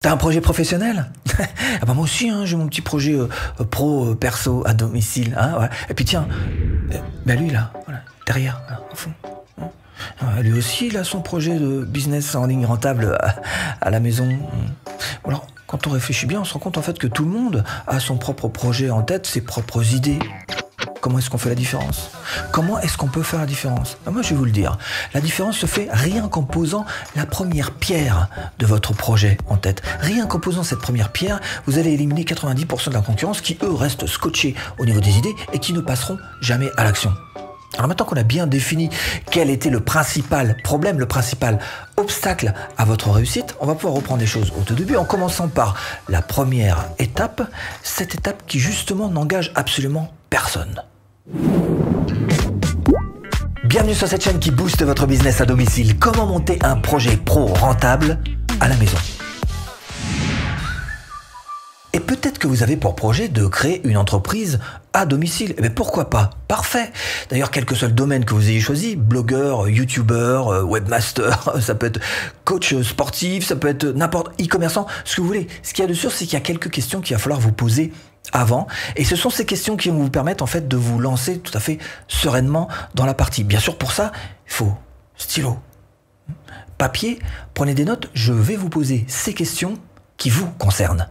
T'as un projet professionnel? Ah bah moi aussi, hein, j'ai mon petit projet pro, perso, à domicile. Hein, ouais. Et puis tiens, bah lui là, voilà, derrière, voilà, au fond. Lui aussi, il a son projet de business en ligne rentable à la maison. Alors, quand on réfléchit bien, on se rend compte en fait que tout le monde a son propre projet en tête, ses propres idées. Comment est-ce qu'on fait la différence? Comment est-ce qu'on peut faire la différence? Moi, je vais vous le dire. La différence se fait rien qu'en posant la première pierre de votre projet en tête. Rien qu'en posant cette première pierre, vous allez éliminer 90% de la concurrence qui, eux, restent scotchés au niveau des idées et qui ne passeront jamais à l'action. Alors maintenant qu'on a bien défini quel était le principal problème, le principal obstacle à votre réussite, on va pouvoir reprendre les choses au tout début en commençant par la première étape, cette étape qui justement n'engage absolument personne. Bienvenue sur cette chaîne qui booste votre business à domicile. Comment monter un projet pro rentable à la maison? Et peut-être que vous avez pour projet de créer une entreprise à domicile. Mais pourquoi pas? Parfait. D'ailleurs, quel que soit le domaine que vous ayez choisi, blogueur, youtubeur, webmaster, ça peut être coach sportif, ça peut être n'importe e-commerçant, ce que vous voulez. Ce qu'il y a de sûr, c'est qu'il y a quelques questions qu'il va falloir vous poser avant. Et ce sont ces questions qui vont vous permettre en fait de vous lancer tout à fait sereinement dans la partie. Bien sûr, pour ça, il faut stylo, papier, prenez des notes. Je vais vous poser ces questions qui vous concernent.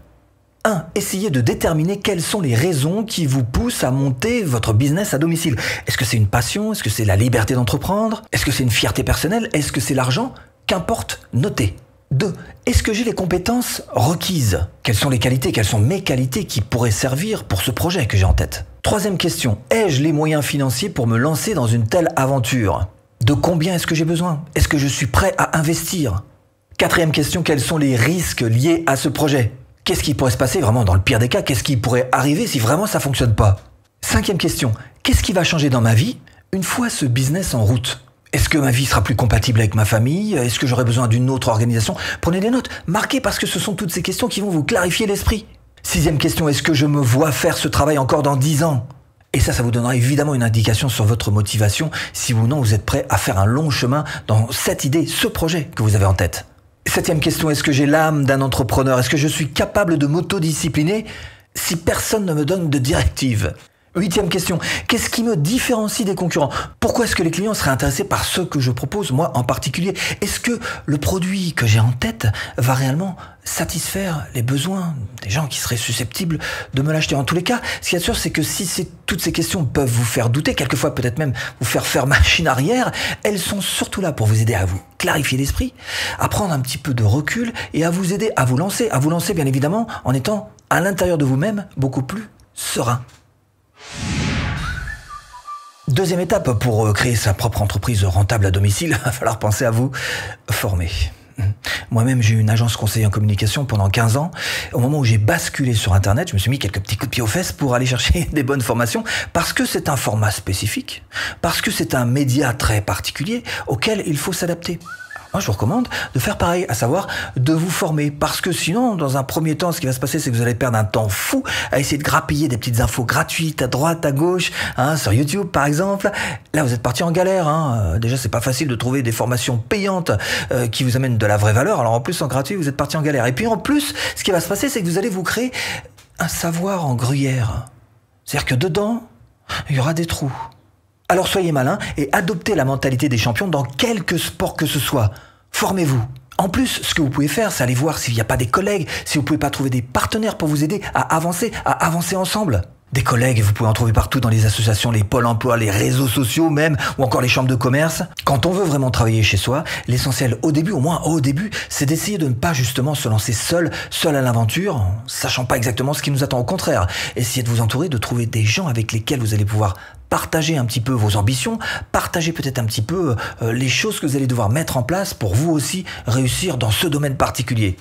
1. Essayez de déterminer quelles sont les raisons qui vous poussent à monter votre business à domicile. Est-ce que c'est une passion? Est-ce que c'est la liberté d'entreprendre? Est-ce que c'est une fierté personnelle? Est-ce que c'est l'argent? Qu'importe, notez. 2. Est-ce que j'ai les compétences requises? Quelles sont les qualités? Quelles sont mes qualités qui pourraient servir pour ce projet que j'ai en tête? 3e question. Ai-je les moyens financiers pour me lancer dans une telle aventure? De combien est-ce que j'ai besoin? Est-ce que je suis prêt à investir? 4e question. Quels sont les risques liés à ce projet? Qu'est-ce qui pourrait se passer vraiment dans le pire des cas? Qu'est-ce qui pourrait arriver si vraiment ça fonctionne pas? 5e question. Qu'est-ce qui va changer dans ma vie une fois ce business en route? Est-ce que ma vie sera plus compatible avec ma famille? Est-ce que j'aurai besoin d'une autre organisation? Prenez des notes, marquez parce que ce sont toutes ces questions qui vont vous clarifier l'esprit. 6e question. Est-ce que je me vois faire ce travail encore dans 10 ans? Et ça vous donnera évidemment une indication sur votre motivation si ou non vous êtes prêt à faire un long chemin dans cette idée, ce projet que vous avez en tête. 7e question, est-ce que j'ai l'âme d'un entrepreneur? Est-ce que je suis capable de m'autodiscipliner si personne ne me donne de directives? 8e question, qu'est-ce qui me différencie des concurrents? Pourquoi est-ce que les clients seraient intéressés par ce que je propose, moi en particulier? Est-ce que le produit que j'ai en tête va réellement satisfaire les besoins des gens qui seraient susceptibles de me l'acheter? En tous les cas, ce qu'il y a de sûr, c'est que si toutes ces questions peuvent vous faire douter, quelquefois peut-être même vous faire machine arrière, elles sont surtout là pour vous aider à vous clarifier l'esprit, à prendre un petit peu de recul et à vous aider à vous lancer bien évidemment en étant à l'intérieur de vous-même beaucoup plus serein. 2e étape, pour créer sa propre entreprise rentable à domicile, il va falloir penser à vous former. Moi-même, j'ai eu une agence conseiller en communication pendant 15 ans. Au moment où j'ai basculé sur Internet, je me suis mis quelques petits coups de pied aux fesses pour aller chercher des bonnes formations, parce que c'est un format spécifique, parce que c'est un média très particulier auquel il faut s'adapter. Moi, je vous recommande de faire pareil, à savoir de vous former. Parce que sinon, dans un premier temps, ce qui va se passer, c'est que vous allez perdre un temps fou à essayer de grappiller des petites infos gratuites à droite, à gauche, sur YouTube par exemple. Là, vous êtes parti en galère. Déjà, c'est pas facile de trouver des formations payantes qui vous amènent de la vraie valeur. Alors en plus, en gratuit, vous êtes parti en galère. Et puis en plus, ce qui va se passer, c'est que vous allez vous créer un savoir en gruyère. C'est-à-dire que dedans, il y aura des trous. Alors soyez malin et adoptez la mentalité des champions dans quelque sport que ce soit. Formez-vous. En plus, ce que vous pouvez faire, c'est aller voir s'il n'y a pas des collègues, si vous pouvez pas trouver des partenaires pour vous aider à avancer ensemble. Des collègues, vous pouvez en trouver partout dans les associations, les pôles emploi, les réseaux sociaux même, ou encore les chambres de commerce. Quand on veut vraiment travailler chez soi, l'essentiel au début, au moins au début, c'est d'essayer de ne pas justement se lancer seul à l'aventure, en sachant pas exactement ce qui nous attend. Au contraire, essayez de vous entourer, de trouver des gens avec lesquels vous allez pouvoir partager un petit peu vos ambitions, partager peut-être un petit peu les choses que vous allez devoir mettre en place pour vous aussi réussir dans ce domaine particulier.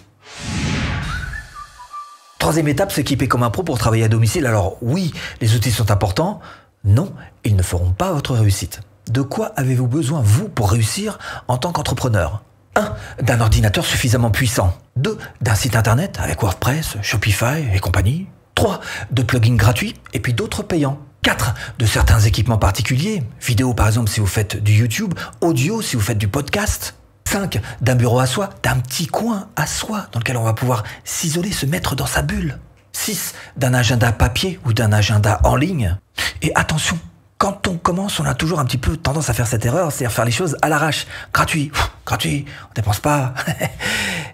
3e étape, s'équiper comme un pro pour travailler à domicile. Alors oui, les outils sont importants. Non, ils ne feront pas votre réussite. De quoi avez-vous besoin, vous, pour réussir en tant qu'entrepreneur? 1. D'un ordinateur suffisamment puissant. 2. D'un site internet avec WordPress, Shopify et compagnie. 3. De plugins gratuits et puis d'autres payants. 4. De certains équipements particuliers, vidéo par exemple si vous faites du YouTube, audio si vous faites du podcast. 5, d'un bureau à soi, d'un petit coin à soi dans lequel on va pouvoir s'isoler, se mettre dans sa bulle. 6, d'un agenda papier ou d'un agenda en ligne. Et attention, quand on commence, on a toujours un petit peu tendance à faire cette erreur, c'est-à-dire faire les choses à l'arrache. Gratuit, on dépense pas.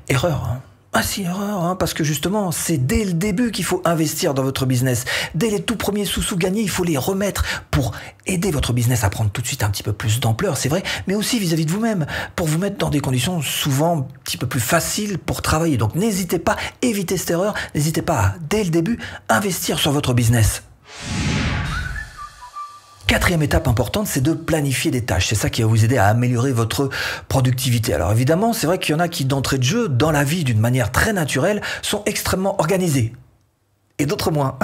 Erreur, hein. Ah si, erreur, hein, parce que justement, c'est dès le début qu'il faut investir dans votre business. Dès les tout premiers sous-sous gagnés, il faut les remettre pour aider votre business à prendre tout de suite un petit peu plus d'ampleur, c'est vrai, mais aussi vis-à-vis de vous-même, pour vous mettre dans des conditions souvent un petit peu plus faciles pour travailler. Donc n'hésitez pas, évitez cette erreur, n'hésitez pas à, dès le début, investir sur votre business. 4e étape importante, c'est de planifier des tâches. C'est ça qui va vous aider à améliorer votre productivité. Alors évidemment, c'est vrai qu'il y en a qui, d'entrée de jeu, dans la vie, d'une manière très naturelle, sont extrêmement organisés. Et d'autres moins.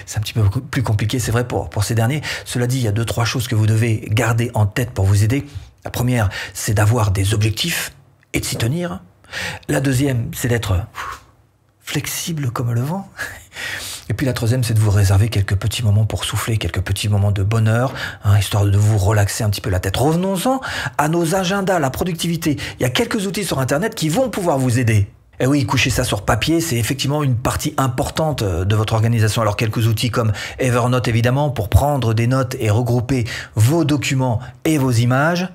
C'est un petit peu plus compliqué, c'est vrai, pour ces derniers. Cela dit, il y a 2-3 choses que vous devez garder en tête pour vous aider. La première, c'est d'avoir des objectifs et de s'y tenir. La deuxième, c'est d'être flexible comme le vent. Et puis la troisième, c'est de vous réserver quelques petits moments pour souffler, quelques petits moments de bonheur, hein, histoire de vous relaxer un petit peu la tête. Revenons-en à nos agendas, la productivité. Il y a quelques outils sur Internet qui vont pouvoir vous aider. Et oui, coucher ça sur papier, c'est effectivement une partie importante de votre organisation. Alors quelques outils comme Evernote évidemment, pour prendre des notes et regrouper vos documents et vos images.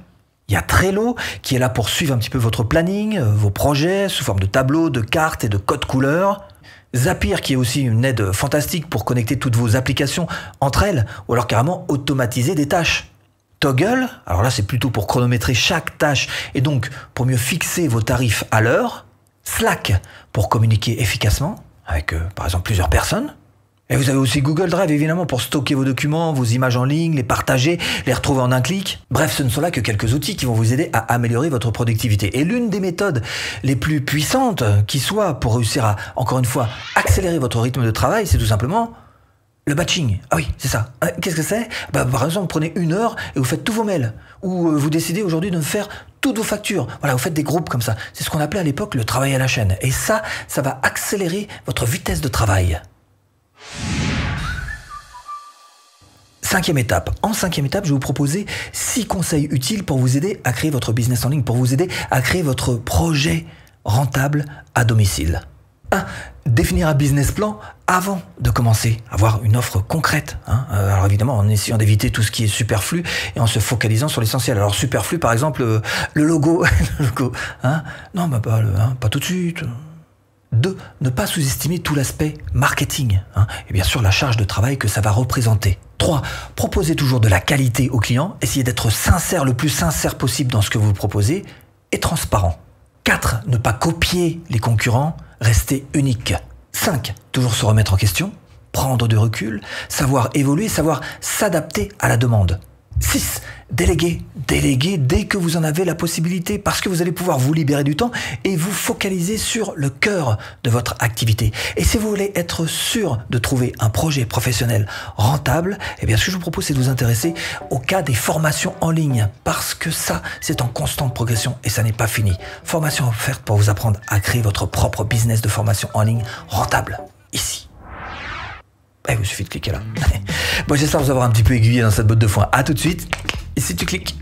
Il y a Trello qui est là pour suivre un petit peu votre planning, vos projets sous forme de tableaux, de cartes et de codes couleurs. Zapier qui est aussi une aide fantastique pour connecter toutes vos applications entre elles ou alors carrément automatiser des tâches. Toggle, alors là c'est plutôt pour chronométrer chaque tâche et donc pour mieux fixer vos tarifs à l'heure. Slack pour communiquer efficacement avec par exemple plusieurs personnes. Et vous avez aussi Google Drive évidemment pour stocker vos documents, vos images en ligne, les partager, les retrouver en un clic. Bref, ce ne sont là que quelques outils qui vont vous aider à améliorer votre productivité. Et l'une des méthodes les plus puissantes qui soit pour réussir à, encore une fois, accélérer votre rythme de travail, c'est tout simplement le batching. Ah oui, c'est ça. Qu'est-ce que c'est ? Par exemple, vous prenez 1 heure et vous faites tous vos mails. Ou vous décidez aujourd'hui de faire toutes vos factures. Voilà, vous faites des groupes comme ça. C'est ce qu'on appelait à l'époque le travail à la chaîne. Et ça va accélérer votre vitesse de travail. 5e étape. En 5e étape, je vais vous proposer 6 conseils utiles pour vous aider à créer votre business en ligne, pour vous aider à créer votre projet rentable à domicile. 1. Définir un business plan avant de commencer, avoir une offre concrète. Alors évidemment, en essayant d'éviter tout ce qui est superflu et en se focalisant sur l'essentiel. Alors superflu, par exemple, le logo. Non, pas tout de suite. 2. Ne pas sous-estimer tout l'aspect marketing, et bien sûr la charge de travail que ça va représenter. 3. Proposez toujours de la qualité aux clients, essayez d'être sincère, le plus sincère possible dans ce que vous proposez, et transparent. 4. Ne pas copier les concurrents, rester unique. 5. Toujours se remettre en question, prendre du recul, savoir évoluer, savoir s'adapter à la demande. 6. Déléguer. Déléguer dès que vous en avez la possibilité parce que vous allez pouvoir vous libérer du temps et vous focaliser sur le cœur de votre activité. Et si vous voulez être sûr de trouver un projet professionnel rentable, eh bien ce que je vous propose c'est de vous intéresser au cas des formations en ligne parce que ça c'est en constante progression et ça n'est pas fini. Formation offerte pour vous apprendre à créer votre propre business de formation en ligne rentable. Ici. Il vous suffit de cliquer là. Bon, j'espère vous avoir un petit peu aiguillé dans cette botte de foin. À tout de suite. Et si tu cliques.